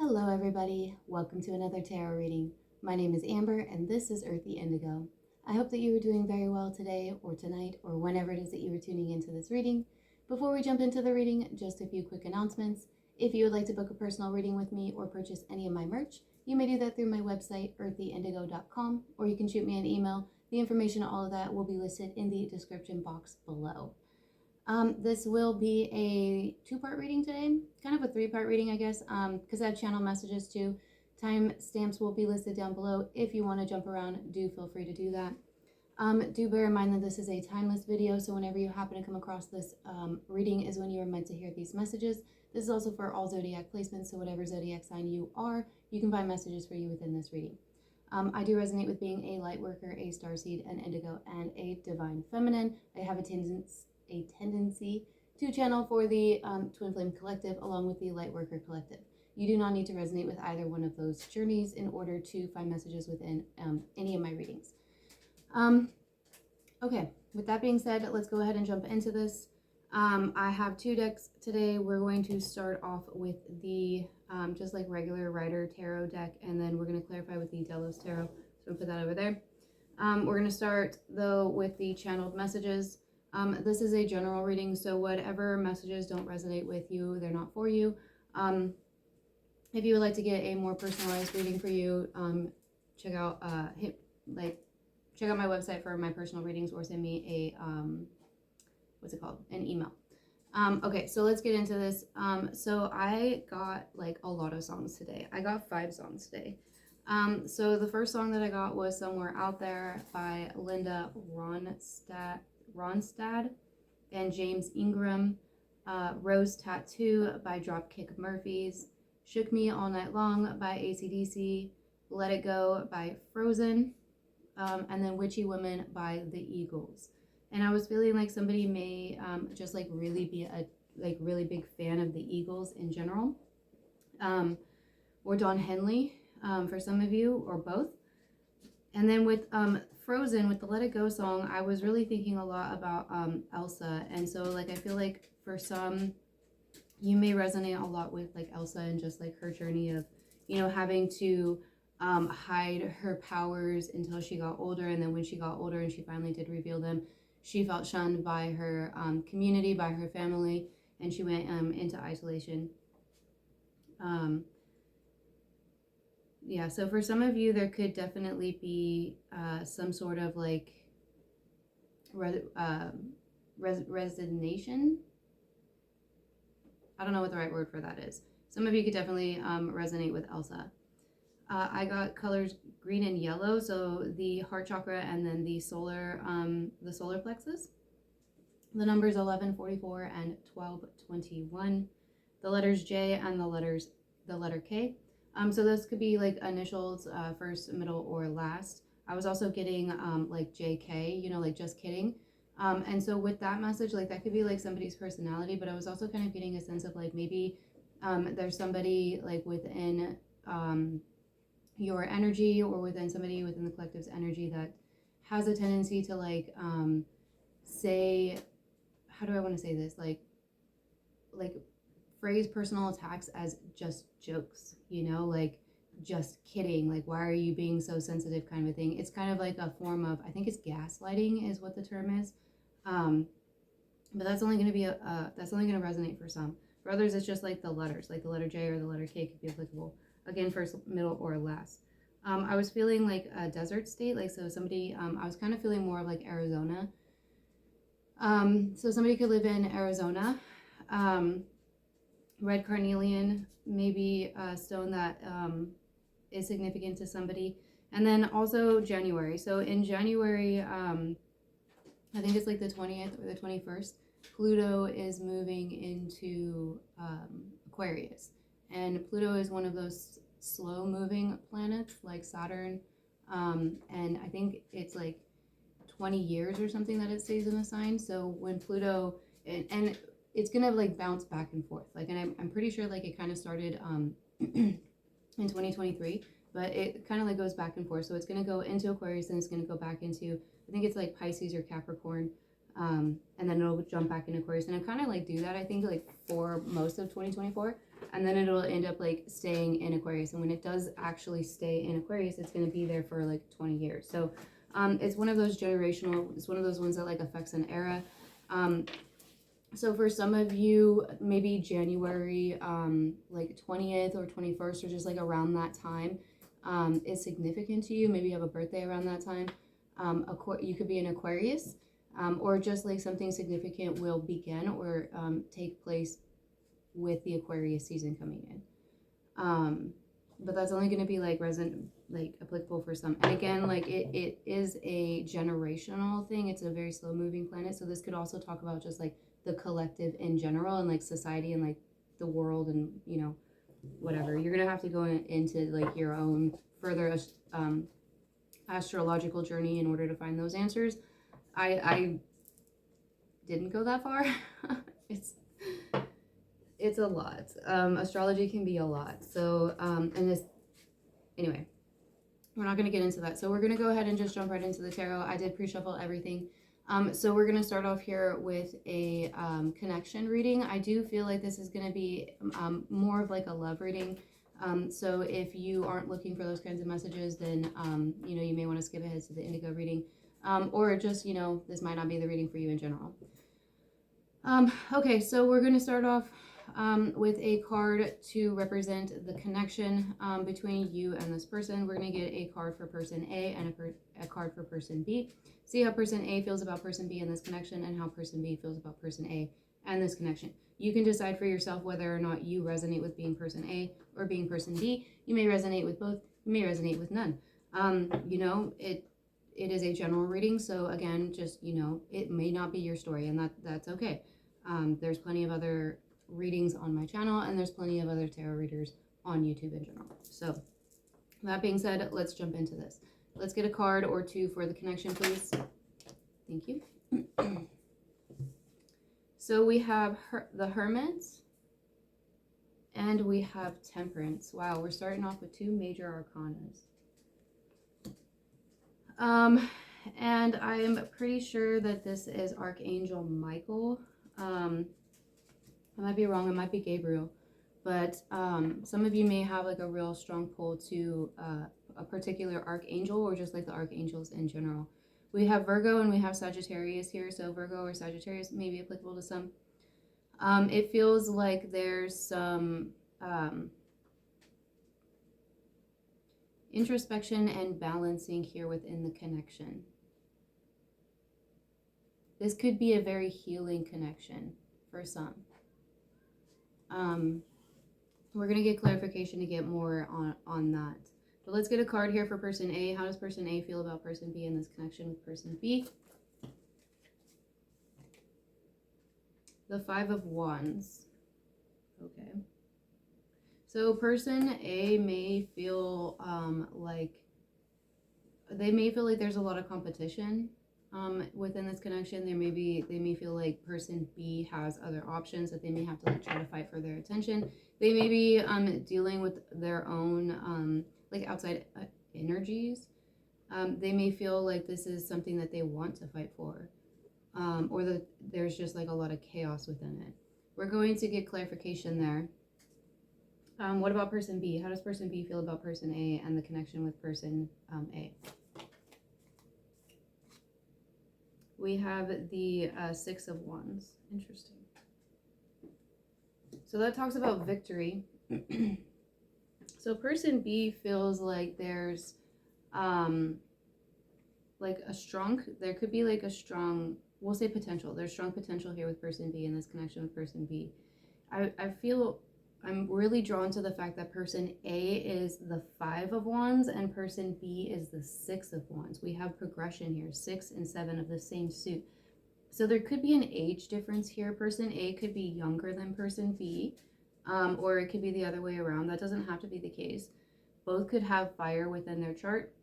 Hello everybody, welcome to another tarot reading. My name is Amber and this is Earthy Indigo. I hope that you are doing very well today or tonight or whenever it is that you are tuning into this reading. Before we jump into the reading, just a few quick announcements. If you would like to book a personal reading with me or purchase any of my merch, you may do that through my website, earthyindigo.com, or you can shoot me an email. The information on all of that will be listed in the description box below. This will be a two-part reading today, kind of a three-part reading, I guess, because I have channel messages too. Timestamps will be listed down below. If you want to jump around, do feel free to do that. Do bear in mind that this is a timeless video, so whenever you happen to come across this reading is when you are meant to hear these messages. This is also for all zodiac placements, so whatever zodiac sign you are, you can find messages for you within this reading. I do resonate with being a Lightworker, a Starseed, an Indigo, and a Divine Feminine. I have a tendency to channel for the Twin Flame Collective along with the Lightworker Collective. You do not need to resonate with either one of those journeys in order to find messages within any of my readings. Okay, with that being said, let's go ahead and jump into this. I have two decks today. We're going to start off with the just like regular Rider Tarot deck, and then we're going to clarify with the Delos Tarot. So I'm going to put that over there. We're going to start though with the channeled messages. This is a general reading, so whatever messages don't resonate with you, they're not for you. If you would like to get a more personalized reading for you, check out check out my website for my personal readings, or send me a an email. Okay, so let's get into this. So I got like a lot of songs today. I got 5 songs today. So the first song that I got was Somewhere Out There by Linda Ronstadt and James Ingram. Rose Tattoo by Dropkick Murphys. Shook Me All Night Long by AC/DC. Let It Go by Frozen. And then Witchy Woman by the Eagles. And I was feeling like somebody may just like really be a really big fan of the Eagles in general, or Don Henley for some of you, or both. And then with Frozen, with the Let It Go song, I was really thinking a lot about Elsa. And so like I feel like for some, you may resonate a lot with like Elsa and just like her journey of, you know, having to hide her powers until she got older. And then when she got older and she finally did reveal them, she felt shunned by her community, by her family, and she went into isolation. Yeah, so for some of you, there could definitely be some sort of like resignation. I don't know what the right word for that is. Some of you could definitely resonate with Elsa. I got colors green and yellow, so the heart chakra and then the solar plexus. The numbers 11, 44, and 12, 21. The letters J and the letter K. So those could be like initials, first, middle, or last. I was also getting like JK, you know, like just kidding. And so with that message, like that could be like somebody's personality, but I was also kind of getting a sense of like maybe there's somebody like within your energy, or within somebody within the collective's energy that has a tendency to like say, how do I want to say this, like phrase personal attacks as just jokes, you know, like just kidding, like why are you being so sensitive kind of a thing. It's kind of like a form of, I think it's gaslighting is what the term is, but that's only going to be that's only going to resonate for some. For others, it's just like the letters, like the letter J or the letter K could be applicable. Again, first, middle, or last. I was feeling like a desert state, like so somebody, I was kind of feeling more of like Arizona. So somebody could live in Arizona. Red carnelian, maybe a stone that is significant to somebody. And then also January. So in January, I think it's like the 20th or the 21st, Pluto is moving into Aquarius. And Pluto is one of those slow moving planets like Saturn. And I think it's like 20 years or something that it stays in the sign. So when Pluto, and it's gonna like bounce back and forth. Like, and I'm pretty sure like it kind of started in 2023, but it kind of like goes back and forth. So it's gonna go into Aquarius and it's gonna go back into, I think it's like Pisces or Capricorn. And then it'll jump back into Aquarius. And I kind of like do that, I think, like for most of 2024. and then it'll end up like staying in Aquarius. And when it does actually stay in Aquarius, it's going to be there for like 20 years. So it's one of those generational, it's one of those ones that like affects an era. So for some of you, maybe January like 20th or 21st, or just like around that time is significant to you. Maybe you have a birthday around that time. You could be an Aquarius, or just like something significant will begin or take place with the Aquarius season coming in. But that's only going to be like applicable for some. And again, like it is a generational thing. It's a very slow moving planet. So this could also talk about just like the collective in general, and like society and like the world, and you know, whatever. You're going to have to go into like your own further astrological journey in order to find those answers. I didn't go that far. It's a lot. Astrology can be a lot. So, anyway, we're not going to get into that. So we're going to go ahead and just jump right into the tarot. I did pre-shuffle everything. So we're going to start off here with a connection reading. I do feel like this is going to be more of like a love reading. So if you aren't looking for those kinds of messages, then, you know, you may want to skip ahead to the Indigo reading. Or just, you know, this might not be the reading for you in general. Okay, so we're going to start off with a card to represent the connection between you and this person. We're going to get a card for person A and a card for person B. See how person A feels about person B in this connection, and how person B feels about person A and this connection. You can decide for yourself whether or not you resonate with being person A or being person B. You may resonate with both. You may resonate with none. You know, it is a general reading, so again, just, you know, it may not be your story, and that's okay. There's plenty of other readings on my channel, and there's plenty of other tarot readers on YouTube in general. So that being said, let's jump into this. Let's get a card or two for the connection, please. Thank you. So we have the Hermit, and we have Temperance. Wow, we're starting off with two major arcanas. And I'm pretty sure that this is Archangel Michael. I might be wrong, it might be Gabriel, but some of you may have like a real strong pull to a particular archangel, or just like the archangels in general. We have Virgo and we have Sagittarius here, so Virgo or Sagittarius may be applicable to some. It feels like there's some introspection and balancing here within the connection. This could be a very healing connection for some. We're going to get clarification to get more on that. But let's get a card here for person A. How does person A feel about person B in this connection with person B? The Five of Wands. Okay. So person A may feel like there's a lot of competition within this connection. They may feel like person B has other options that they may have to like try to fight for their attention. They may be dealing with their own like outside energies. They may feel like this is something that they want to fight for, or that there's just like a lot of chaos within it. We're going to get clarification there. What about person B? How does person B feel about person A and the connection with person A? We have the Six of Wands. Interesting. So that talks about victory. So person B feels like there's like a strong, there could be like a strong, we'll say potential. There's strong potential here with person B in this connection with person B. I feel I'm really drawn to the fact that person A is the Five of Wands and person B is the Six of Wands. We have progression here, 6 and 7 of the same suit. So there could be an age difference here. Person A could be younger than person B, or it could be the other way around. That doesn't have to be the case. Both could have fire within their chart.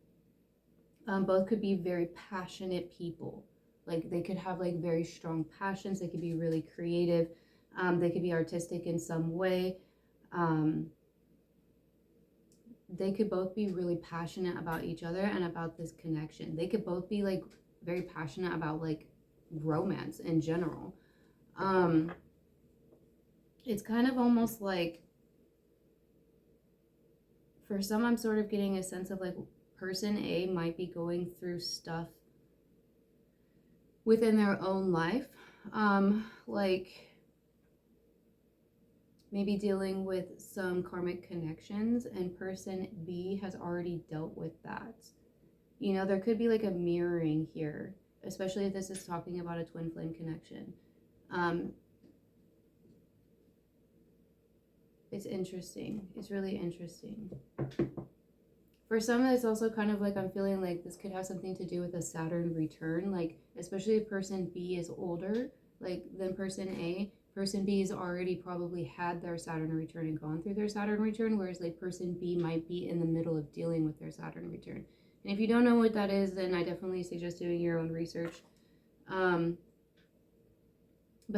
Both could be very passionate people. Like they could have like very strong passions. They could be really creative. They could be artistic in some way. They could both be really passionate about each other and about this connection. They could both be like very passionate about like romance in general. It's kind of almost like For some, I'm sort of getting a sense of like person A might be going through stuff within their own life, like maybe dealing with some karmic connections, and person B has already dealt with that. You know, there could be like a mirroring here, especially if this is talking about a twin flame connection. It's interesting. It's really interesting. For some, it's also kind of like I'm feeling like this could have something to do with a Saturn return, like especially if person B is older like than person A. Person B has already probably had their Saturn return and gone through their Saturn return, whereas like person B might be in the middle of dealing with their Saturn return. And if you don't know what that is, then I definitely suggest doing your own research. But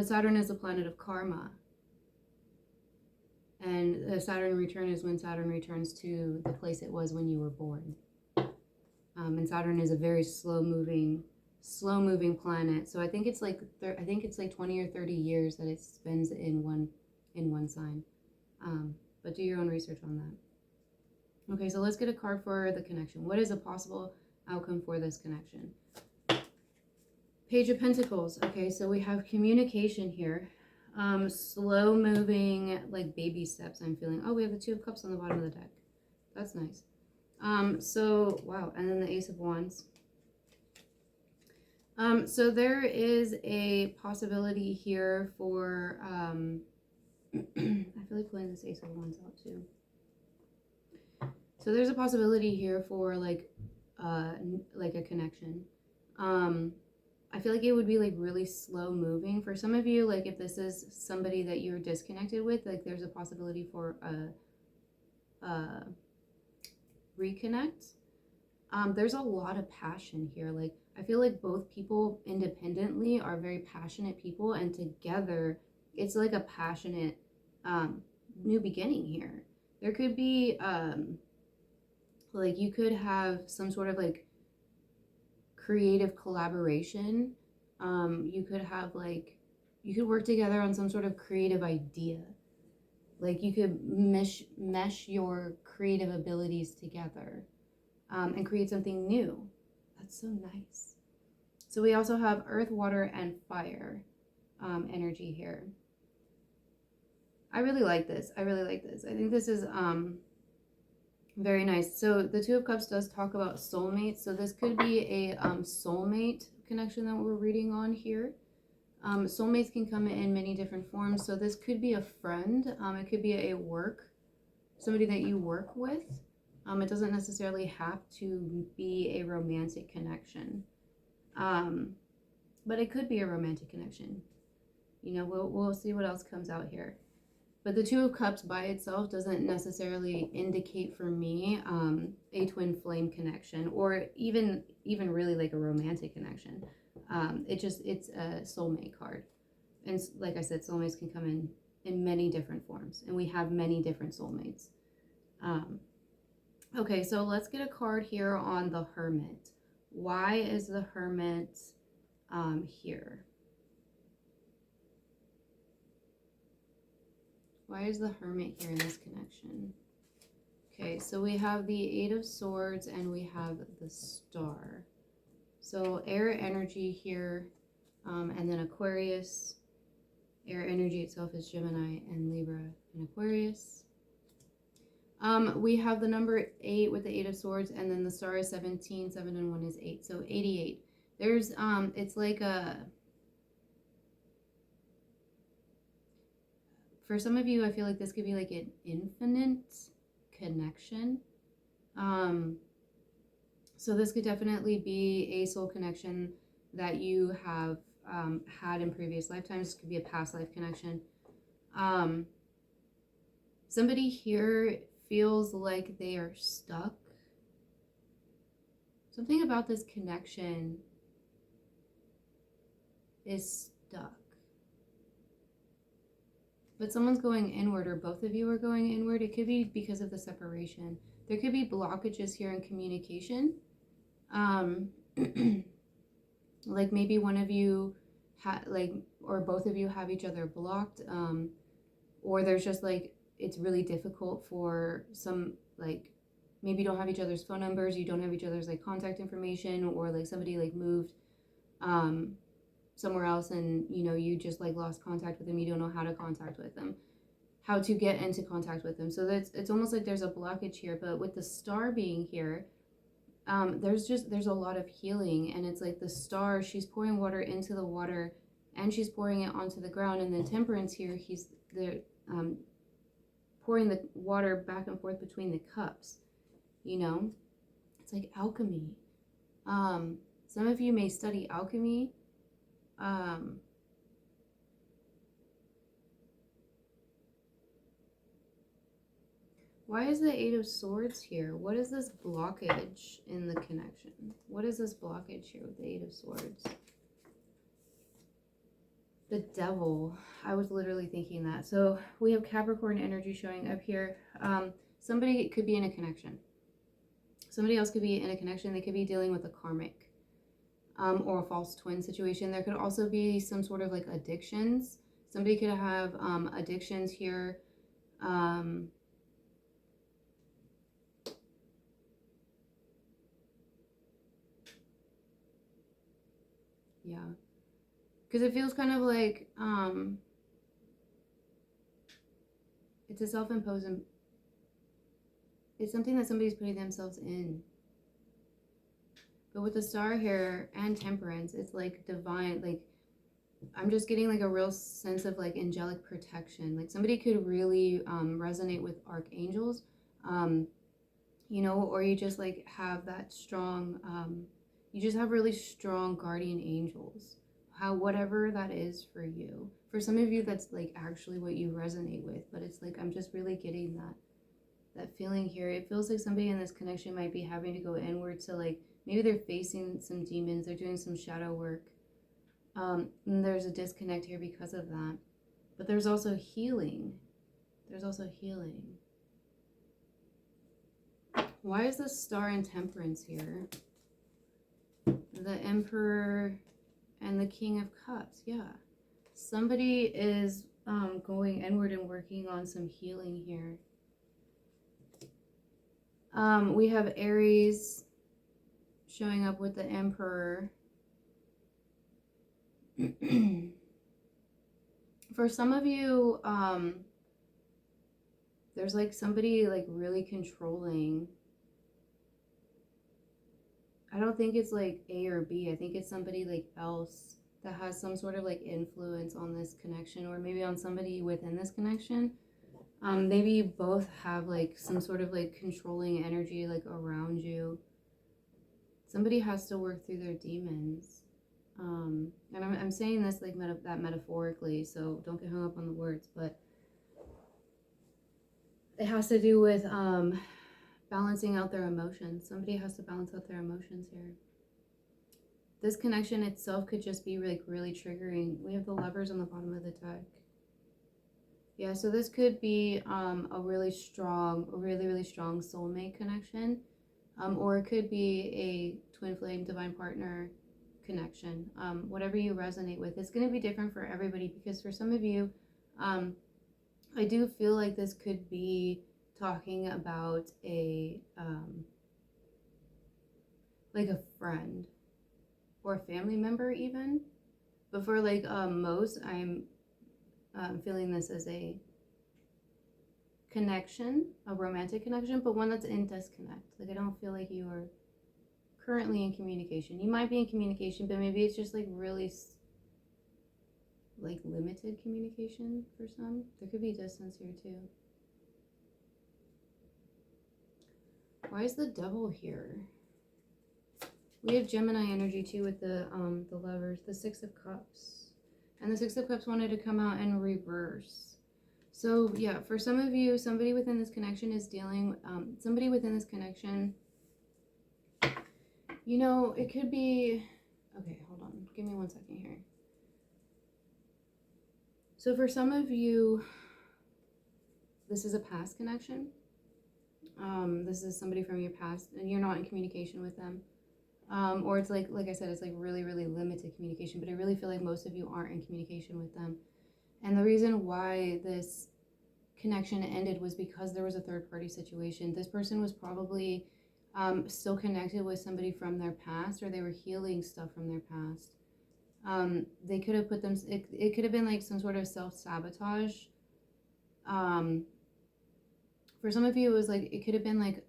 Saturn is a planet of karma. And the Saturn return is when Saturn returns to the place it was when you were born. And Saturn is a very slow-moving planet. So I think it's like 20 or 30 years that it spends in one sign. But do your own research on that. Okay, so let's get a card for the connection. What is a possible outcome for this connection? Page of Pentacles. Okay, so we have communication here. Slow moving, like baby steps, I'm feeling. Oh, we have the Two of Cups on the bottom of the deck. That's nice. So, wow. And then the Ace of Wands. So there is a possibility here for, I feel like pulling this Ace of Wands out too. So there's a possibility here for like a connection. I feel like it would be like really slow moving for some of you. Like if this is somebody that you're disconnected with, like there's a possibility for a reconnect. There's a lot of passion here. Like I feel like both people independently are very passionate people, and together it's like a passionate new beginning here. There could be like you could have some sort of like creative collaboration. You could have like, you could work together on some sort of creative idea. Like you could mesh your creative abilities together and create something new. That's so nice. So we also have earth, water, and fire energy here. I really like this. I really like this. I think this is very nice. So the Two of Cups does talk about soulmates. So this could be a soulmate connection that we're reading on here. Soulmates can come in many different forms. So this could be a friend. It could be somebody that you work with. It doesn't necessarily have to be a romantic connection. But it could be a romantic connection. You know, we'll see what else comes out here. But the Two of Cups by itself doesn't necessarily indicate for me a twin flame connection, or even really like a romantic connection. It's a soulmate card. And like I said, soulmates can come in many different forms, and we have many different soulmates. Okay, so let's get a card here on the Hermit. Why is the Hermit here? Why is the Hermit here in this connection? Okay, so we have the Eight of Swords and we have the Star. So air energy here, and then Aquarius. Air energy itself is Gemini and Libra and Aquarius. We have the number 8 with the Eight of Swords, and then the Star is 17, 7 and 1 is 8. So 88. There's, it's like for some of you, I feel like this could be like an infinite connection. So this could definitely be a soul connection that you have had in previous lifetimes. This could be a past life connection. Somebody here feels like they are stuck. Something about this connection is stuck. But someone's going inward, or both of you are going inward. It could be because of the separation. There could be blockages here in communication. Like maybe one of you or both of you have each other blocked, or there's just like, it's really difficult for some, like maybe you don't have each other's phone numbers, you don't have each other's like contact information, or like somebody like moved somewhere else, and you know, you just like lost contact with them, you don't know how to contact with them, how to get into contact with them. So that's, it's almost like there's a blockage here. But with the star being here, there's a lot of healing, and it's like the star, she's pouring water into the water and she's pouring it onto the ground. And then Temperance here, he's the pouring the water back and forth between the cups, you know. It's like alchemy. Some of you may study alchemy. Why is the Eight of Swords here? What is this blockage in the connection? What is this blockage here with the Eight of Swords? The Devil. I was literally thinking that. So we have Capricorn energy showing up here. Somebody could be in a connection. Somebody else could be in a connection. They could be dealing with a karmic or a false twin situation. There could also be some sort of like addictions. Somebody could have addictions here. Yeah, because it feels kind of like it's a self-imposed, it's something that somebody's putting themselves in. But with the Star here and Temperance, it's like divine, like I'm just getting like a real sense of like angelic protection. Like somebody could really resonate with archangels, you know, or you just like have that strong, you just have really strong guardian angels. Whatever that is for you. For some of you, that's like actually what you resonate with. But it's like I'm just really getting that feeling here. It feels like somebody in this connection might be having to go inward to like, maybe they're facing some demons, they're doing some shadow work. And there's a disconnect here because of that. But there's also healing. There's also healing. Why is the Star and Temperance here? The Emperor and the King of Cups. Yeah. Somebody is going inward and working on some healing here. We have Aries showing up with the Emperor. For some of you, there's like somebody like really controlling. I don't think it's like A or B. I think it's somebody like else that has some sort of like influence on this connection, or maybe on somebody within this connection. Maybe you both have like some sort of like controlling energy like around you. Somebody has to work through their demons. And I'm saying this like that metaphorically, so don't get hung up on the words, but it has to do with balancing out their emotions. Somebody has to balance out their emotions here. This connection itself could just be like really triggering. We have the Lovers on the bottom of the deck. Yeah, so this could be a really strong soulmate connection. Or it could be a twin flame divine partner connection. Whatever you resonate with. It's going to be different for everybody, because for some of you, I do feel like this could be talking about a like a friend or a family member even. But for like most, I'm feeling this as a connection, a romantic connection, but one that's in disconnect. Like I don't feel like you are currently in communication. You might be in communication, but maybe it's just like really like limited communication for some. There could be distance here too. Why is the Devil here? We have Gemini energy too with the Lovers, the Six of Cups. And the Six of Cups wanted to come out in reverse. So yeah, for some of you, somebody within this connection is dealing, somebody within this connection, you know, it could be, okay, hold on, give me 1 second here. So for some of you, this is a past connection. This is somebody from your past and you're not in communication with them. Or it's like I said, it's like really, really limited communication, but I really feel like most of you aren't in communication with them. And the reason why this connection ended was because there was a third party situation. This person was probably still connected with somebody from their past, or they were healing stuff from their past. They could have put them, it could have been like some sort of self-sabotage. For some of you, it was like, it could have been like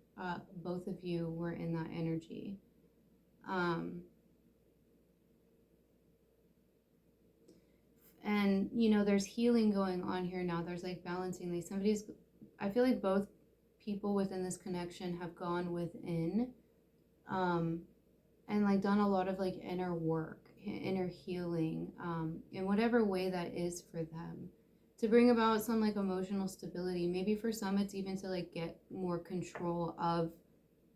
both of you were in that energy. And, you know, there's healing going on here now. There's like balancing these. I feel like both people within this connection have gone within and like done a lot of like inner work, inner healing, in whatever way that is for them, to bring about some like emotional stability. Maybe for some it's even to like get more control of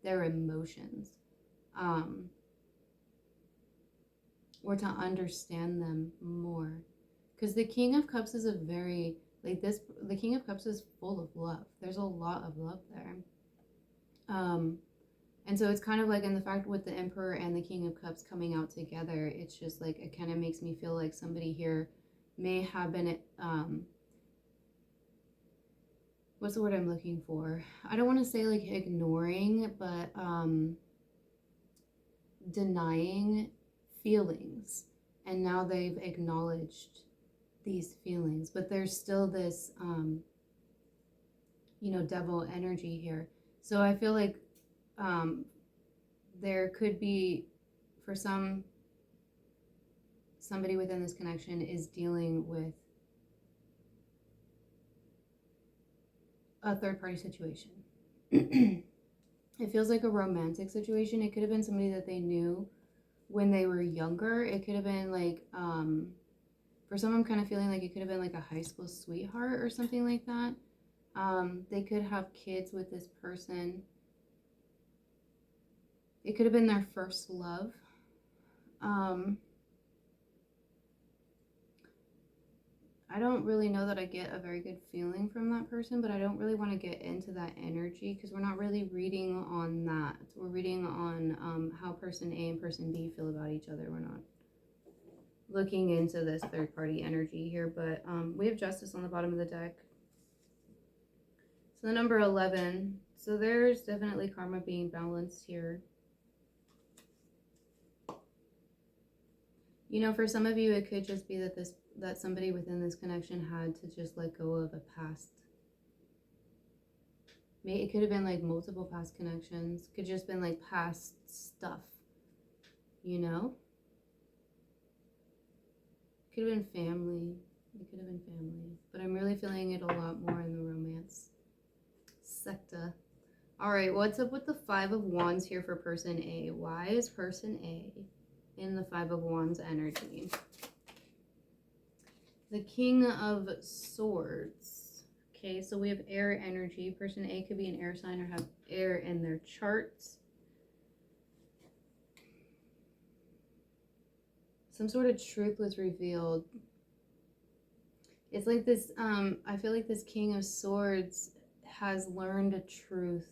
their emotions, or to understand them more. Because the King of Cups is a very, like this, the King of Cups is full of love. There's a lot of love there. And so it's kind of like, in the fact with the Emperor and the King of Cups coming out together, it's just like, it kind of makes me feel like somebody here may have been, what's the word I'm looking for? I don't want to say like ignoring, but denying feelings. And now they've acknowledged these feelings, but there's still this you know, devil energy here. So I feel like there could be, for somebody within this connection is dealing with a third party situation. It feels like a romantic situation. It could have been somebody that they knew when they were younger. It could have been like for some, I'm kind of feeling like it could have been like a high school sweetheart or something like that. They could have kids with this person. It could have been their first love. I don't really know that I get a very good feeling from that person, but I don't really want to get into that energy because we're not really reading on that. We're reading on how person A and person B feel about each other. We're not looking into this third party energy here, but we have Justice on the bottom of the deck. So the number 11. So there's definitely karma being balanced here. You know, for some of you, it could just be that somebody within this connection had to just let go of a past. It could have been like multiple past connections. Could just been like past stuff, you know? Could have been family. It could have been family. But I'm really feeling it a lot more in the romance sector. All right, what's up with the Five of Wands here for person A? Why is person A in the Five of Wands energy? The King of Swords. Okay, so we have air energy. Person A could be an air sign or have air in their charts. Some sort of truth was revealed. It's like this, I feel like this King of Swords has learned a truth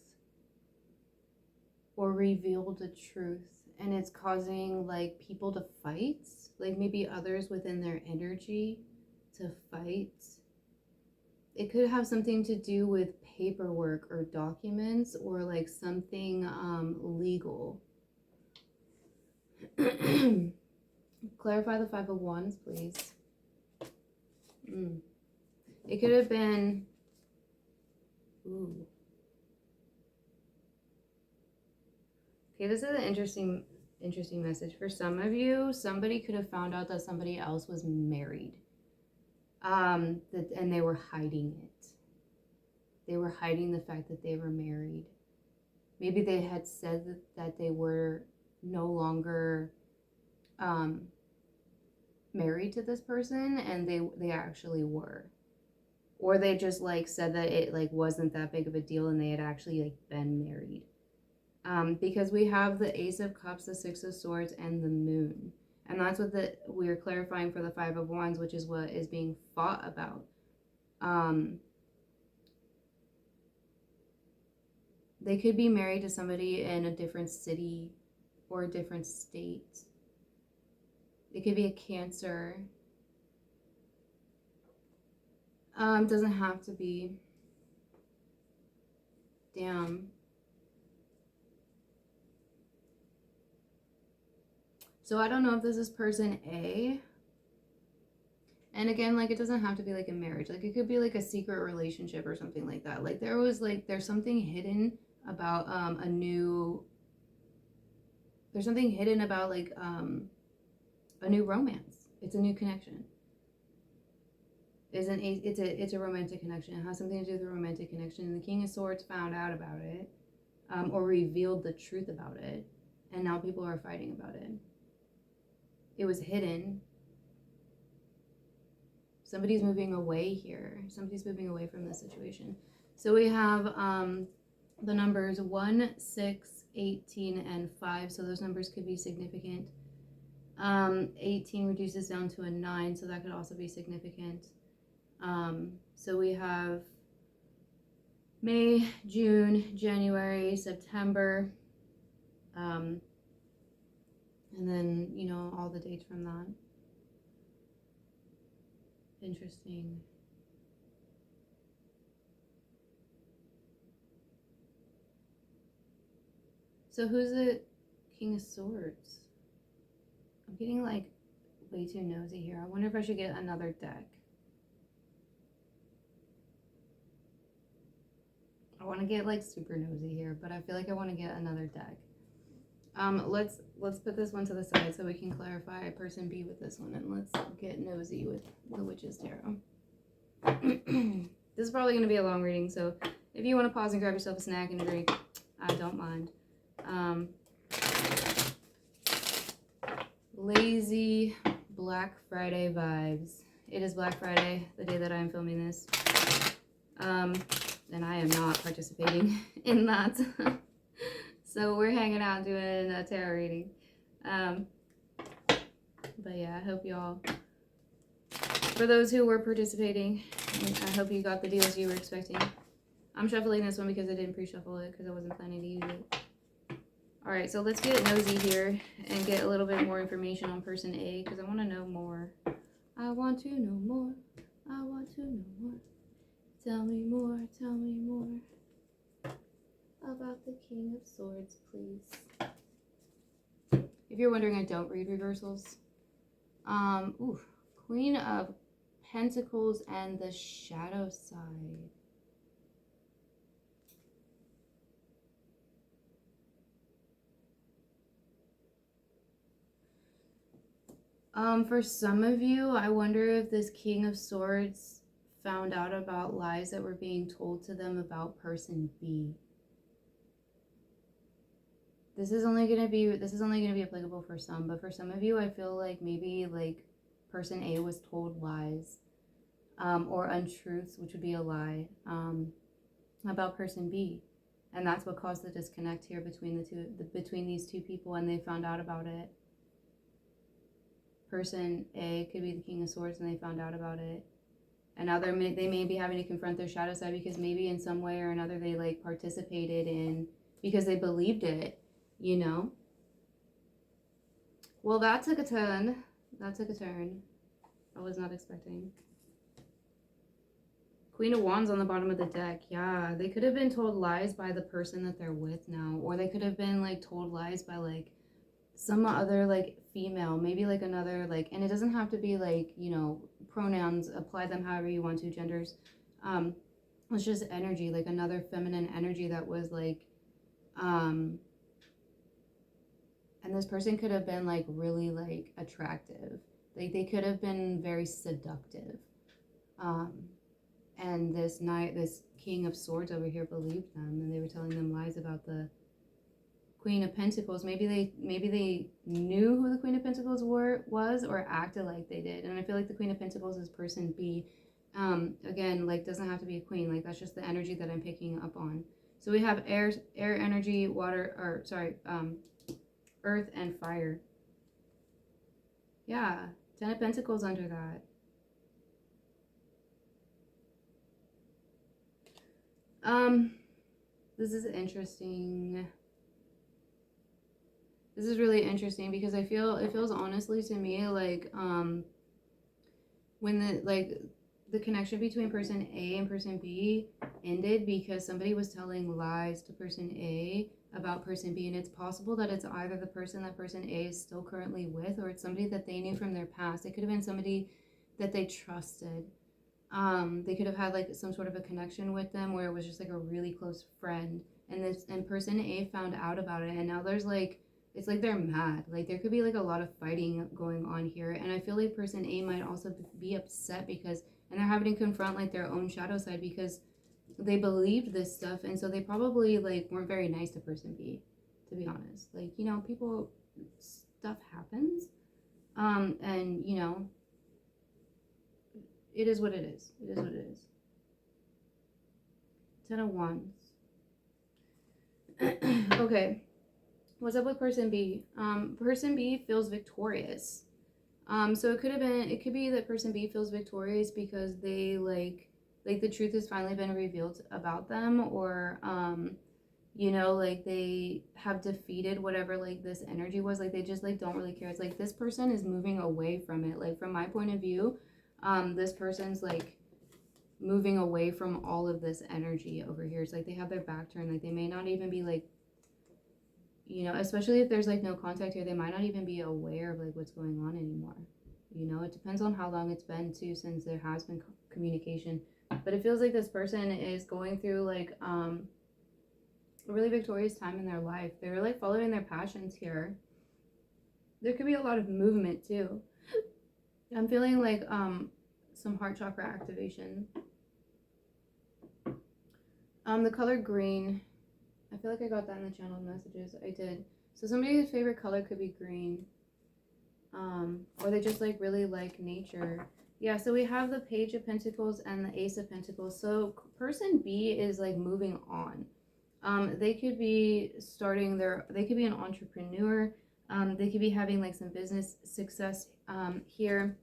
or revealed a truth, and it's causing like people to fight, like maybe others within their energy to fight. It could have something to do with paperwork or documents or like something legal. Clarify the Five of Wands, please. It could have been, ooh. Okay, this is an interesting message. For some of you, somebody could have found out that somebody else was married. And they were hiding it. They were hiding the fact that they were married. Maybe they had said that they were no longer married to this person, and they actually were. Or they just like said that it like wasn't that big of a deal and they had actually like been married. Because we have the Ace of Cups, the Six of Swords, and the Moon. And that's what we're clarifying for the Five of Wands, which is what is being fought about. They could be married to somebody in a different city or a different state. It could be a Cancer. Doesn't have to be. Damn. So I don't know if this is person A. And again, like, it doesn't have to be like a marriage. Like, it could be like a secret relationship or something like that. Like, there's something hidden about there's something hidden about like a new romance. It's a new connection. It's a romantic connection. It has something to do with a romantic connection. And the King of Swords found out about it, or revealed the truth about it, and now people are fighting about it. It was hidden. Somebody's moving away here. Somebody's moving away from this situation. So we have the numbers 1, 6, 18, and 5. So those numbers could be significant. 18 reduces down to a 9, so that could also be significant. So we have May, June, January, September, and then, you know, all the dates from that. Interesting. So who's the King of Swords? I'm getting like way too nosy here. I wonder if I should get another deck. I want to get like super nosy here, but I feel like I want to get another deck. Let's put this one to the side so we can clarify person B with this one, and let's get nosy with the Witch's Tarot. This is probably going to be a long reading, so if you want to pause and grab yourself a snack and a drink, I don't mind. Lazy Black Friday vibes. It is Black Friday, the day that I am filming this. And I am not participating in that. So we're hanging out doing a tarot reading. But yeah, I hope y'all, for those who were participating, I hope you got the deals you were expecting. I'm shuffling this one because I didn't pre-shuffle it because I wasn't planning to use it. Alright, so let's get nosy here and get a little bit more information on person A because I want to know more. I want to know more. I want to know more. Tell me more about the King of Swords, please. If you're wondering, I don't read reversals. Queen of Pentacles and the Shadow side. For some of you, I wonder if this King of Swords found out about lies that were being told to them about person B. This is only gonna be applicable for some, but for some of you, I feel like maybe like person A was told lies, or untruths, which would be a lie, about person B, and that's what caused the disconnect here between between these two people, and they found out about it. Person A could be the King of Swords, and they found out about it. And now they may be having to confront their shadow side because maybe in some way or another they like participated in, because they believed it, you know? Well, that took a turn. That took a turn. I was not expecting. Queen of Wands on the bottom of the deck. Yeah, they could have been told lies by the person that they're with now. Or they could have been like told lies by like some other like female, maybe like another like, and it doesn't have to be like, you know, pronouns, apply them however you want to, genders. It's just energy, like another feminine energy that was like, and this person could have been like really like attractive, like they could have been very seductive, and this King of Swords over here believed them, and they were telling them lies about the Queen of Pentacles. Maybe they knew who the Queen of Pentacles was, or acted like they did. And I feel like the Queen of Pentacles is person B. Again, like doesn't have to be a queen. Like that's just the energy that I'm picking up on. So we have air energy, earth and fire. Yeah, 10 of Pentacles under that. This is interesting. This is really interesting because it feels honestly to me like when the connection between person A and person B ended because somebody was telling lies to person A about person B, and it's possible that it's either the person that person A is still currently with, or it's somebody that they knew from their past. It could have been somebody that they trusted. They could have had like some sort of a connection with them where it was just like a really close friend, and person A found out about it, and now there's like, it's like they're mad. Like there could be like a lot of fighting going on here, and I feel like person A might also be upset because, and they're having to confront like their own shadow side because they believed this stuff, and so they probably like weren't very nice to person B, to be honest. Like, you know, people, stuff happens, and you know, it is what it is. It is what it is. 10 of Wands. Okay, what's up with person B? Person B feels victorious. So it could be that person B feels victorious because they like the truth has finally been revealed about them, or you know, like they have defeated whatever like this energy was. Like they just like don't really care. It's like this person is moving away from it. Like from my point of view, this person's like moving away from all of this energy over here. It's like they have their back turned. Like they may not even be like, you know, especially if there's like no contact here, they might not even be aware of like what's going on anymore. You know, it depends on how long it's been too since there has been communication. But it feels like this person is going through like a really victorious time in their life. They're like following their passions here. There could be a lot of movement too. I'm feeling like some heart chakra activation. The color green, I feel like I got that in the channel messages. I did. So somebody's favorite color could be green. Or they just like really like nature. Yeah, so we have the Page of Pentacles and the Ace of Pentacles. So person B is like moving on. They could be they could be an entrepreneur. They could be having like some business success here.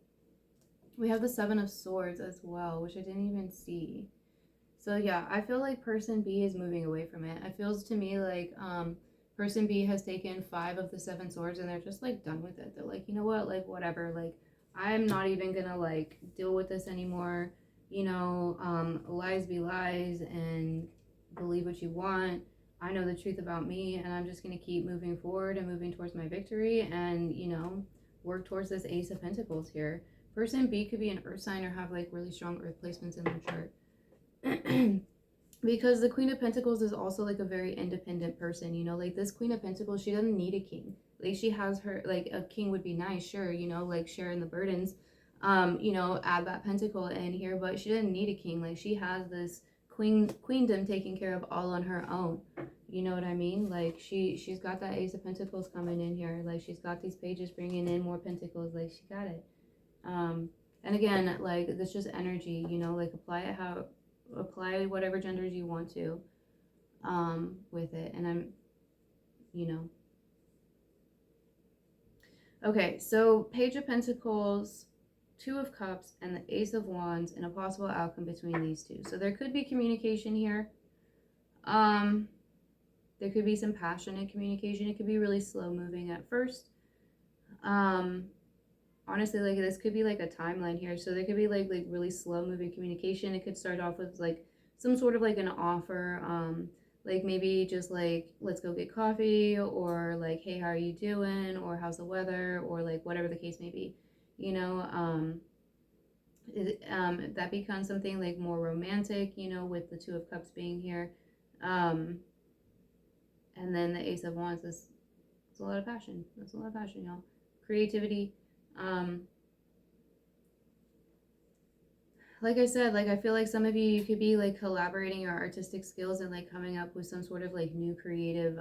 We have the Seven of Swords as well, which I didn't even see. So yeah, I feel like person B is moving away from it. It feels to me like person B has taken 5 of the 7 swords and they're just like done with it. They're like, you know what, like whatever, like I'm not even gonna like deal with this anymore. You know, lies be lies and believe what you want. I know the truth about me and I'm just gonna keep moving forward and moving towards my victory and, you know, work towards this Ace of Pentacles here. Person B could be an earth sign or have like really strong earth placements in their chart. Because the Queen of Pentacles is also like a very independent person, you know, like this Queen of Pentacles, she doesn't need a king. Like she has her, like a king would be nice, sure, you know, like sharing the burdens, you know, add that pentacle in here, but she didn't need a king. Like she has this queendom taken care of all on her own. You know what I mean? Like she's got that Ace of Pentacles coming in here. Like she's got these pages bringing in more pentacles. Like she got it. And again, like this just energy, you know, like apply whatever genders you want to with it. And I'm, you know, okay, so Page of Pentacles, 2 of Cups, and the Ace of Wands, and a possible outcome between these two. So there could be communication here. There could be some passionate communication. It could be really slow moving at first. Honestly, like this could be like a timeline here. So there could be like really slow moving communication. It could start off with like some sort of like an offer, like maybe just like, let's go get coffee, or like, hey, how are you doing, or how's the weather, or like whatever the case may be, you know. That becomes something like more romantic, you know, with the 2 of Cups being here, and then the Ace of Wands is, it's a lot of passion. That's a lot of passion, y'all. Creativity. Like I said, like I feel like some of you could be like collaborating your artistic skills and like coming up with some sort of like new creative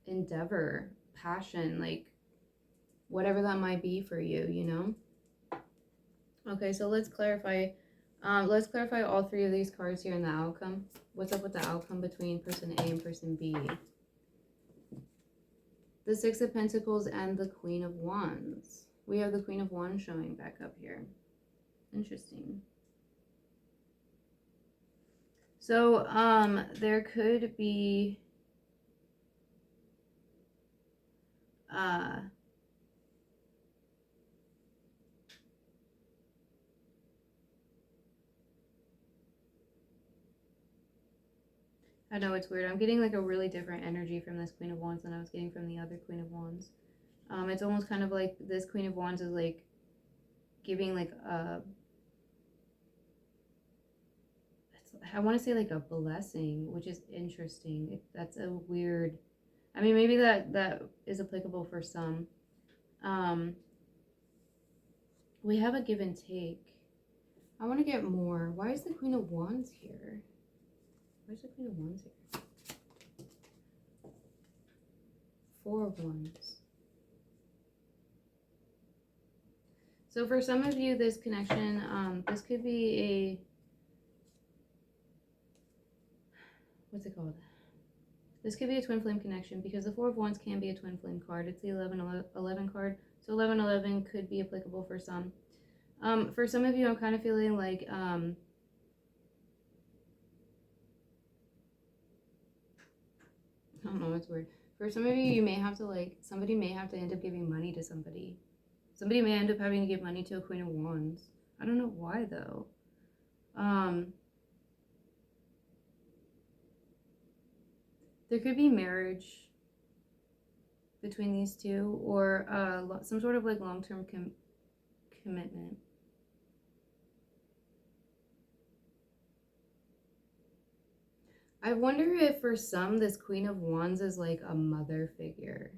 endeavor, passion, like whatever that might be for you, you know. Okay, so let's clarify all 3 of these cards here in the outcome. What's up with the outcome between person A and person B? The 6 of Pentacles and the Queen of Wands. We have the Queen of Wands showing back up here. Interesting. So, there could be, I know it's weird. I'm getting like a really different energy from this Queen of Wands than I was getting from the other Queen of Wands. It's almost kind of like this Queen of Wands is like giving like a, I want to say like a blessing, which is interesting. That's a weird, I mean, maybe that is applicable for some. We have a give and take. I want to get more. Why is the Queen of Wands here? Why is the Queen of Wands here? Four of Wands. So for some of you, this connection, this could be a, what's it called? This could be a twin flame connection because the Four of Wands can be a twin flame card. It's the 11-11 card. So 11-11 could be applicable for some. For some of you, I'm kind of feeling like, I don't know, it's weird. For some of you, you may have to like, somebody may have to end up giving money to somebody. Somebody may end up having to give money to a Queen of Wands. I don't know why though. There could be marriage between these two, or some sort of like long-term commitment. I wonder if for some this Queen of Wands is like a mother figure.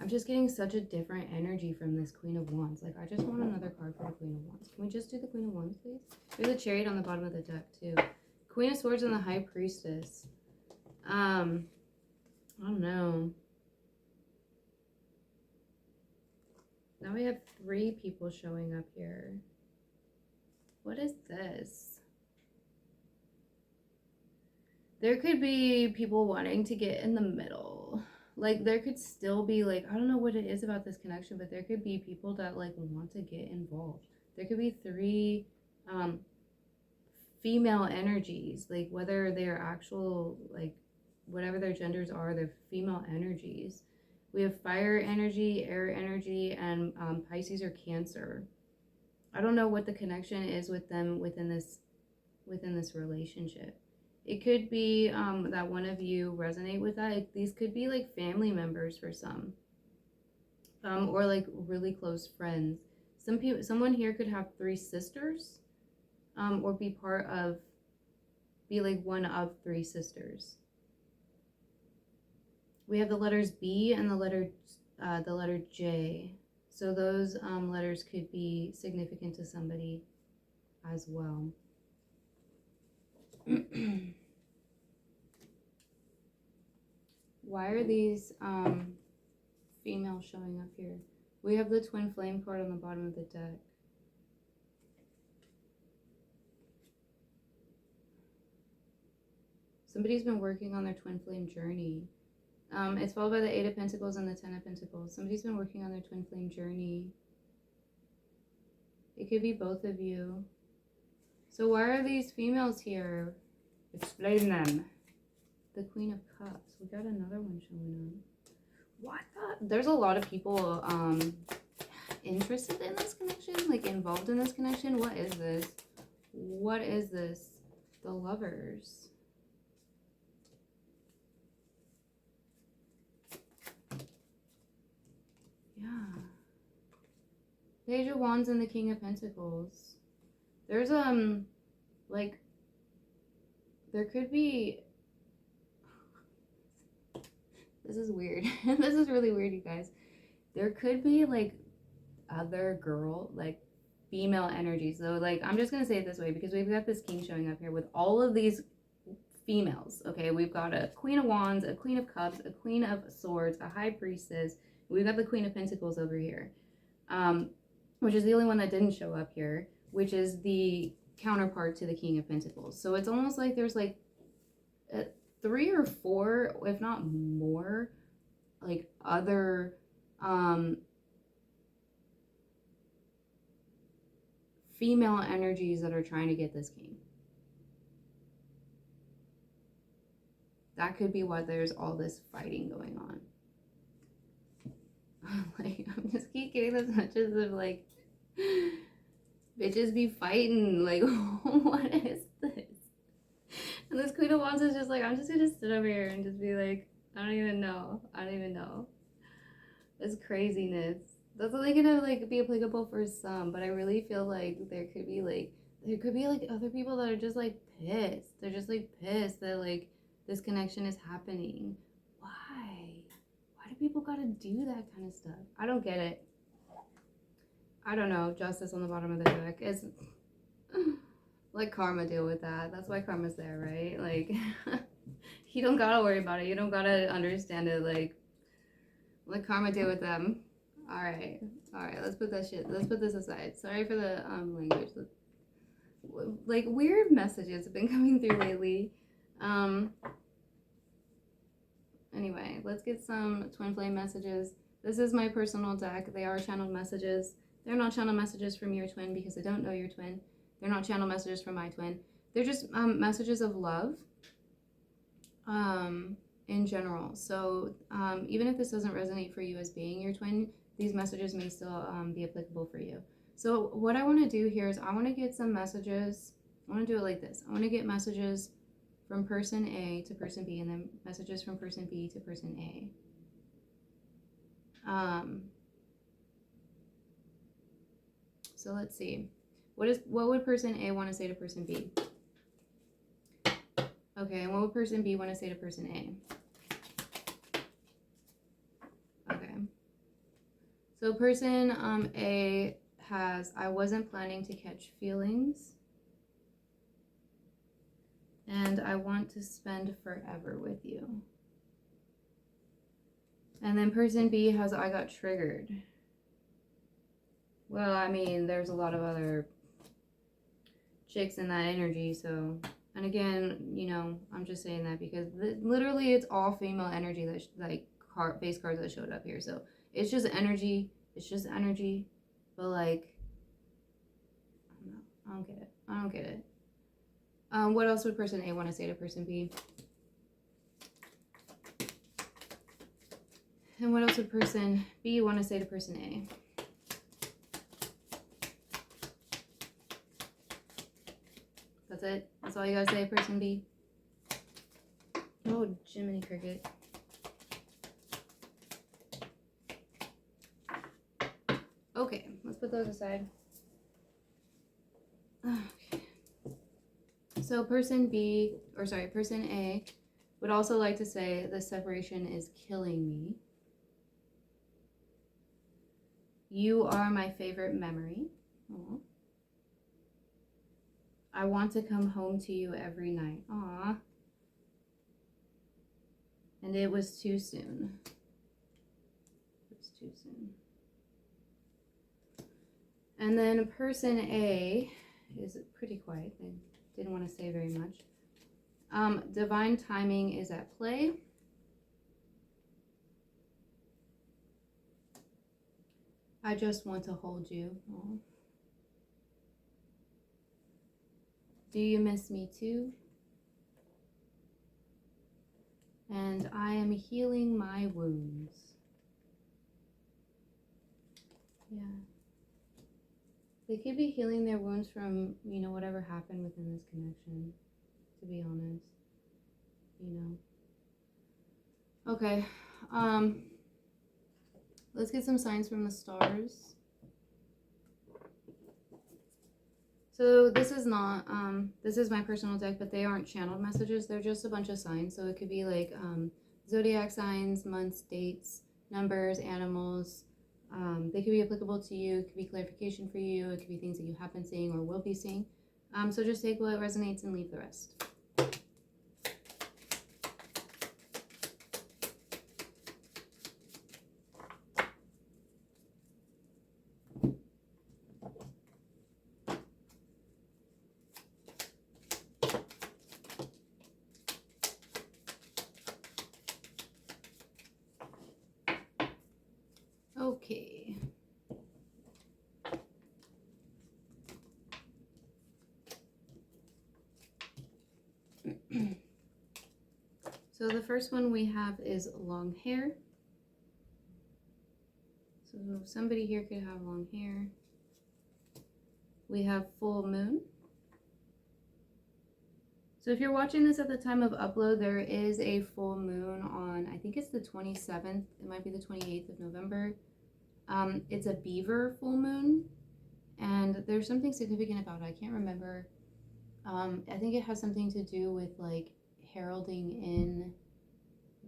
I'm just getting such a different energy from this Queen of Wands. Like, I just want another card for the Queen of Wands. Can we just do the Queen of Wands, please? There's a Chariot on the bottom of the deck, too. Queen of Swords and the High Priestess. I don't know. Now we have 3 people showing up here. What is this? There could be people wanting to get in the middle. Like, there could still be, like, I don't know what it is about this connection, but there could be people that, like, want to get involved. There could be 3 female energies, like, whether they're actual, like, whatever their genders are, they're female energies. We have fire energy, air energy, and Pisces or Cancer. I don't know what the connection is with them within this relationship. It could be that one of you resonate with that. These could be like family members for some, or like really close friends. Someone here could have 3 sisters, or be like one of 3 sisters. We have the letters B and the letter J. So those letters could be significant to somebody as well. Why are these females showing up here? We have the twin flame card on the bottom of the deck. Somebody's been working on their twin flame journey. It's followed by the 8 of Pentacles and the 10 of Pentacles. Somebody's been working on their twin flame journey. It could be both of you. So why are these females here? Explain them. The Queen of Cups. We got another one showing up. What the? There's a lot of people interested in this connection, like involved in this connection. What is this? What is this? The Lovers. Yeah. Page of Wands and the King of Pentacles. There's like, there could be, this is weird. This is really weird, you guys. There could be like other like female energies. So like, I'm just gonna say it this way because we've got this king showing up here with all of these females. Okay, we've got a Queen of Wands, a Queen of Cups, a Queen of Swords, a High Priestess. We've got the Queen of Pentacles over here, which is the only one that didn't show up here, which is the counterpart to the King of Pentacles. So it's almost like there's like 3 or 4, if not more, like other female energies that are trying to get this king. That could be why there's all this fighting going on. Like, I'm just keep getting those messages of like, bitches be fighting. Like, what is this? And this Queen of Wands is just like, I'm just gonna sit over here and just be like, I don't even know. It's craziness. That's only gonna like be applicable for some, but I really feel like there could be like other people that are just like pissed. They're just like pissed that like this connection is happening. Why? Why do people gotta do that kind of stuff? I don't get it. I don't know. Justice on the bottom of the deck is like karma, deal with that. That's why karma's there, right? Like you don't gotta worry about it. You don't gotta understand it. Like karma, deal with them. All right. Let's put this aside. Sorry for the language. Like weird messages have been coming through lately. Anyway, let's get some twin flame messages. This is my personal deck. They are channeled messages. They're not channel messages from your twin because I don't know your twin. They're not channel messages from my twin. They're just messages of love in general. So even if this doesn't resonate for you as being your twin, these messages may still be applicable for you. So what I want to do here is I want to get some messages. I want to do it like this. I want to get messages from person A to person B, and then messages from person B to person A. So let's see. What would person A want to say to person B? Okay, and what would person B want to say to person A? Okay. So person A has, I wasn't planning to catch feelings, and I want to spend forever with you. And then person B has, I got triggered. Well, I mean, there's a lot of other chicks in that energy, so, and again, you know, I'm just saying that because literally it's all female energy that like base cards that showed up here. So it's just energy, but like, I don't get it. What else would person A want to say to person B? And what else would person B want to say to person A? That's it? That's all you gotta say, person B? Oh, Jiminy Cricket. Okay, let's put those aside. Okay. So person A would also like to say the separation is killing me. You are my favorite memory. Aww. I want to come home to you every night. Aww. And it was too soon. And then person A is pretty quiet. They didn't want to say very much. Divine timing is at play. I just want to hold you. Aww. Do you miss me too? And I am healing my wounds. Yeah. They could be healing their wounds from, you know, whatever happened within this connection, to be honest. You know. Okay. Let's get some signs from the stars. So this is not, this is my personal deck, but they aren't channeled messages. They're just a bunch of signs. So it could be like zodiac signs, months, dates, numbers, animals. They could be applicable to you. It could be clarification for you. It could be things that you have been seeing or will be seeing. So just take what resonates and leave the rest. Okay. So the first one we have is long hair. So somebody here could have long hair. We have full moon. So if you're watching this at the time of upload, there is a full moon on, I think it's the 27th, it might be the 28th of November. It's a beaver full moon, and there's something significant about it. I can't remember. I think it has something to do with like heralding in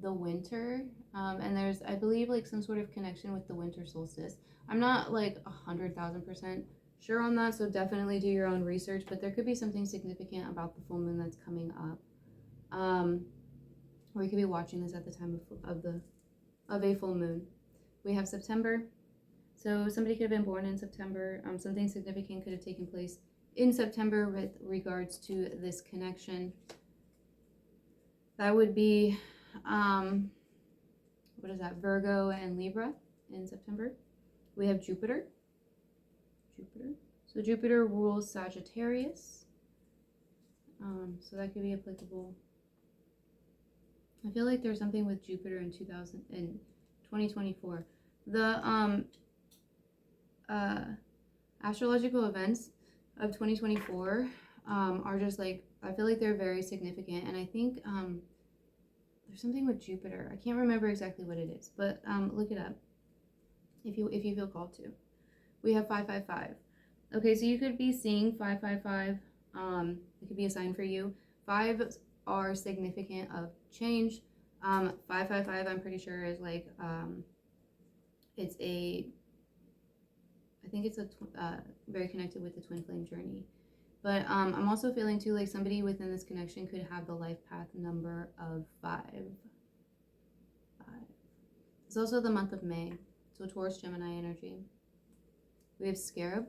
the winter, and there's, I believe, like some sort of connection with the winter solstice. I'm not like 100,000% sure on that, so definitely do your own research, but there could be something significant about the full moon that's coming up, or you could be watching this at the time of a full moon. We have September, so somebody could have been born in September. Something significant could have taken place in September with regards to this connection. That would be what is that, Virgo and Libra in September. We have Jupiter. So Jupiter rules Sagittarius. So that could be applicable. I feel like there's something with Jupiter in 2024. The astrological events of 2024 are just like, I feel like they're very significant, and I think there's something with Jupiter. I can't remember exactly what it is, but look it up if you feel called to. We have 555. Okay, so you could be seeing 555. It could be a sign for you. 5 are significant of change. 555, I'm pretty sure, is like it's a, I think it's a very connected with the twin flame journey. But I'm also feeling too like somebody within this connection could have the life path number of 5. It's also the month of May, so Taurus, Gemini energy. We have Scarab.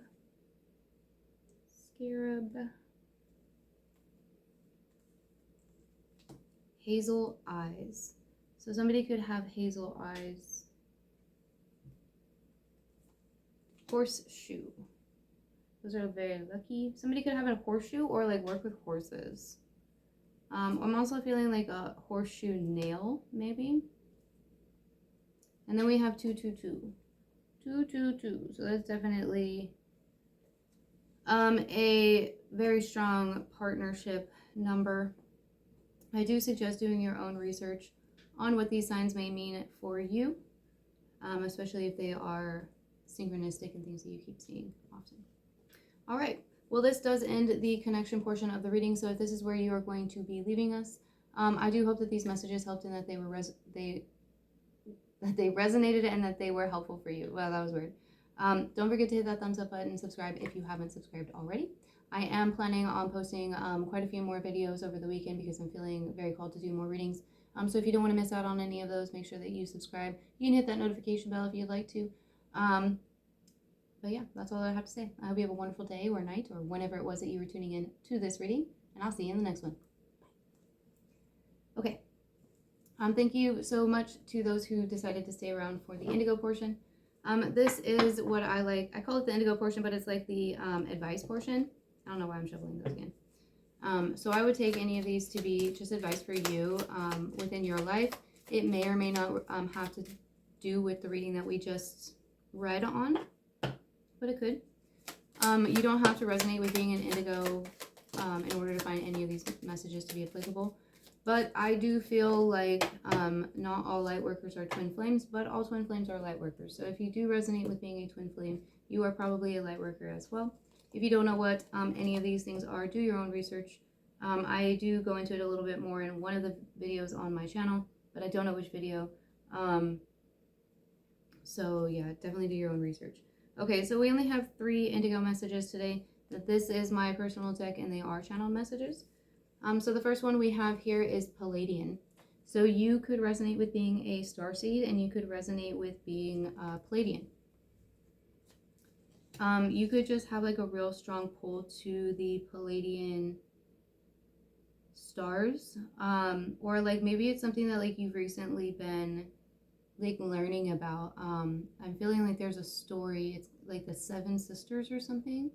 Hazel eyes. So somebody could have hazel eyes. Horseshoe. Those are very lucky. Somebody could have a horseshoe or like work with horses. I'm also feeling like a horseshoe nail, maybe. And then we have 222. 222. So that's definitely a very strong partnership number. I do suggest doing your own research on what these signs may mean for you, especially if they are synchronistic and things that you keep seeing often. All right, well, this does end the connection portion of the reading, so if this is where you are going to be leaving us, I do hope that these messages helped and that they were that they resonated and that they were helpful for you. Wow, that was weird. Don't forget to hit that thumbs up button and subscribe if you haven't subscribed already. I am planning on posting quite a few more videos over the weekend because I'm feeling very called to do more readings. So if you don't want to miss out on any of those, make sure that you subscribe. You can hit that notification bell if you'd like to. But yeah, that's all I have to say. I hope you have a wonderful day or night or whenever it was that you were tuning in to this reading, and I'll see you in the next one. Okay. Thank you so much to those who decided to stay around for the indigo portion. This is what I like. I call it the indigo portion, but it's like the advice portion. I don't know why I'm shoveling those again. So I would take any of these to be just advice for you within your life. It may or may not have to do with the reading that we just read on, but it could. You don't have to resonate with being an indigo in order to find any of these messages to be applicable. But I do feel like not all light workers are twin flames, but all twin flames are light workers. So if you do resonate with being a twin flame, you are probably a light worker as well. If you don't know what any of these things are, do your own research. I do go into it a little bit more in one of the videos on my channel, but I don't know which video. So yeah, definitely do your own research. Okay, so we only have 3 indigo messages today. This is my personal deck and they are channeled messages. So the first one we have here is Palladian. So you could resonate with being a starseed and you could resonate with being Palladian. You could just have like a real strong pull to the Palladian stars, or like maybe it's something that like you've recently been like learning about. I'm feeling like there's a story. It's like the 7 sisters or something.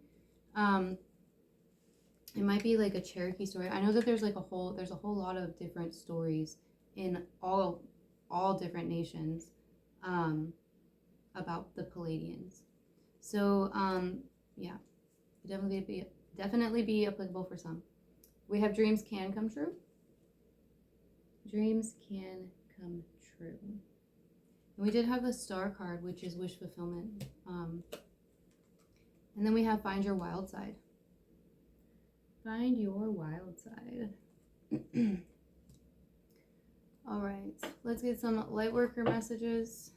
It might be like a Cherokee story. I know that there's like a whole lot of different stories in all different nations about the Palladians. So yeah, definitely be applicable for some. We have dreams can come true. Dreams can come true. And we did have the star card, which is wish fulfillment. And then we have find your wild side. Find your wild side. All right, let's get some Lightworker messages.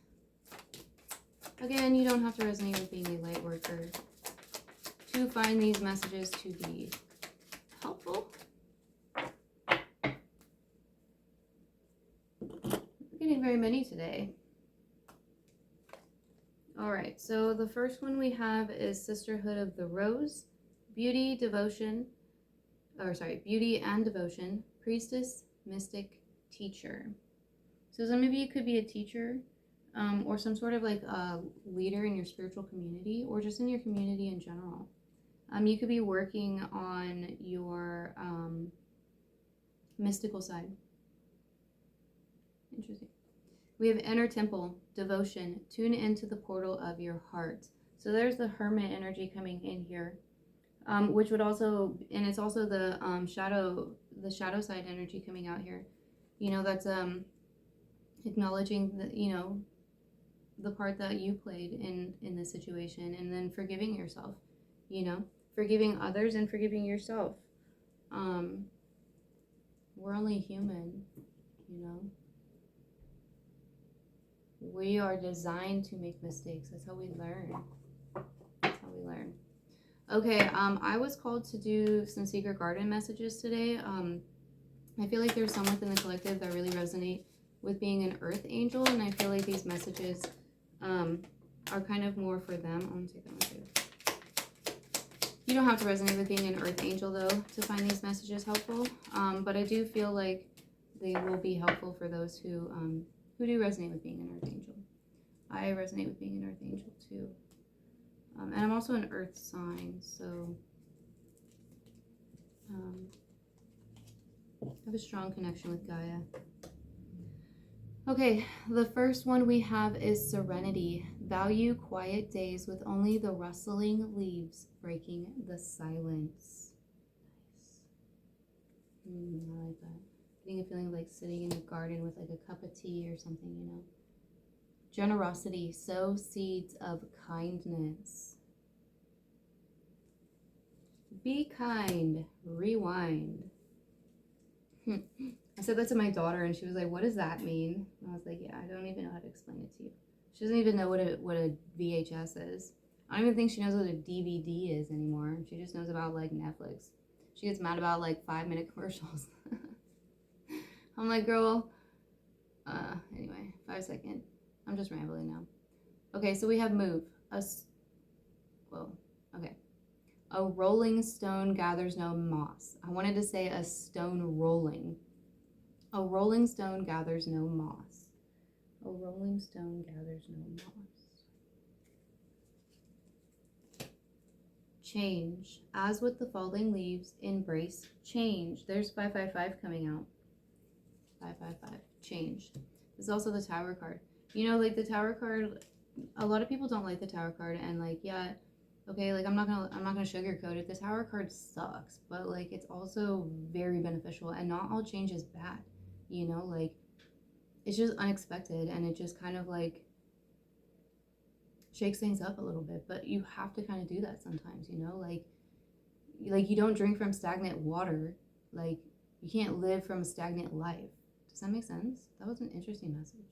Again, you don't have to resonate with being a Lightworker to find these messages to be helpful. Not getting very many today. All right, so the first one we have is Sisterhood of the Rose, Beauty, Devotion, Beauty and Devotion, Priestess, Mystic, Teacher. So some of you could be a teacher, or some sort of like a leader in your spiritual community, or just in your community in general. You could be working on your mystical side. Interesting. We have Inner Temple, Devotion, tune into the portal of your heart. So there's the Hermit energy coming in here, which would also, and it's also the shadow side energy coming out here. You know, that's acknowledging the, you know, the part that you played in this situation, and then forgiving yourself, you know, forgiving others and forgiving yourself. We're only human, you know. We are designed to make mistakes. That's how we learn. That's how we learn. Okay, I was called to do some Secret Garden messages today. I feel like there's some within the collective that really resonate with being an Earth Angel, and I feel like these messages are kind of more for them. I'm gonna take that one too. You don't have to resonate with being an Earth Angel, though, to find these messages helpful, but I do feel like they will be helpful for those who do resonate with being an Earth Angel. I resonate with being an Earth Angel too. And I'm also an Earth sign, so I have a strong connection with Gaia. Okay, the first one we have is Serenity. Value quiet days with only the rustling leaves breaking the silence. Nice. I like that. Getting a feeling of like sitting in the garden with like a cup of tea or something, you know. Generosity, sow seeds of kindness. Be kind, rewind. I said that to my daughter and she was like, what does that mean? And I was like, yeah, I don't even know how to explain it to you. She doesn't even know what a VHS is. I don't even think she knows what a DVD is anymore. She just knows about like Netflix. She gets mad about like 5-minute commercials. I'm like, girl, anyway, 5 seconds. I'm just rambling now. Okay, so we have move. A rolling stone gathers no moss. I wanted to say a stone rolling. A rolling stone gathers no moss. A rolling stone gathers no moss. Change. As with the falling leaves, embrace change. There's 555 coming out. 555. Change. This is also the Tower card. You know, like the Tower card, a lot of people don't like the Tower card, and like, yeah, okay, like I'm not gonna sugarcoat it. The Tower card sucks, but like it's also very beneficial, and not all change is bad. You know, like it's just unexpected, and it just kind of like shakes things up a little bit. But you have to kind of do that sometimes. You know, like you don't drink from stagnant water. Like you can't live from a stagnant life. Does that make sense? That was an interesting message.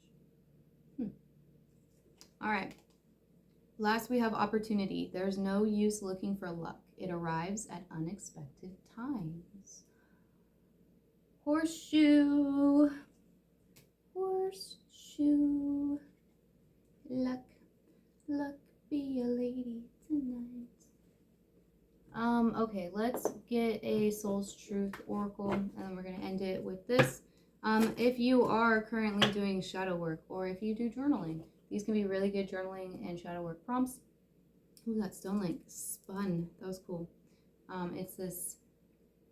All right. Last, we have opportunity. There's no use looking for luck. It arrives at unexpected times. Horseshoe. Horseshoe. Luck. Luck, be a lady tonight. Okay, let's get a Soul's Truth Oracle, and then we're going to end it with this. If you are currently doing shadow work, or if you do journaling, these can be really good journaling and shadow work prompts. Ooh, that stone link spun. That was cool. It's this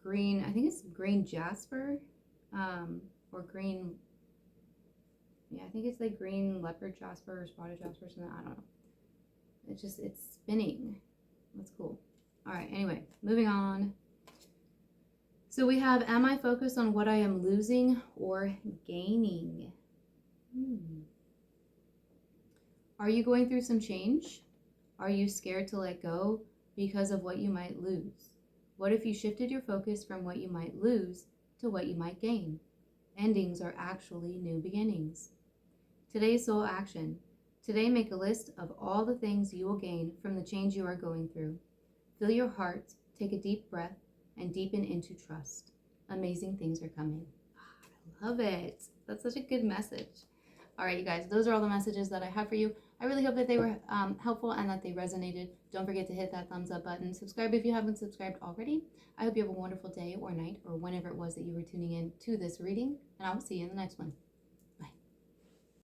green, I think it's green jasper, or green, yeah, I think it's like green leopard jasper or spotted jasper or something. I don't know. It's spinning. That's cool. All right, anyway, moving on. So we have, am I focused on what I am losing or gaining? Are you going through some change? Are you scared to let go because of what you might lose? What if you shifted your focus from what you might lose to what you might gain? Endings are actually new beginnings. Today's soul action. Today, make a list of all the things you will gain from the change you are going through. Fill your heart, take a deep breath, and deepen into trust. Amazing things are coming. I love it. That's such a good message. All right, you guys, those are all the messages that I have for you. I really hope that they were helpful and that they resonated. Don't forget to hit that thumbs up button. Subscribe if you haven't subscribed already. I hope you have a wonderful day or night or whenever it was that you were tuning in to this reading, and I will see you in the next one.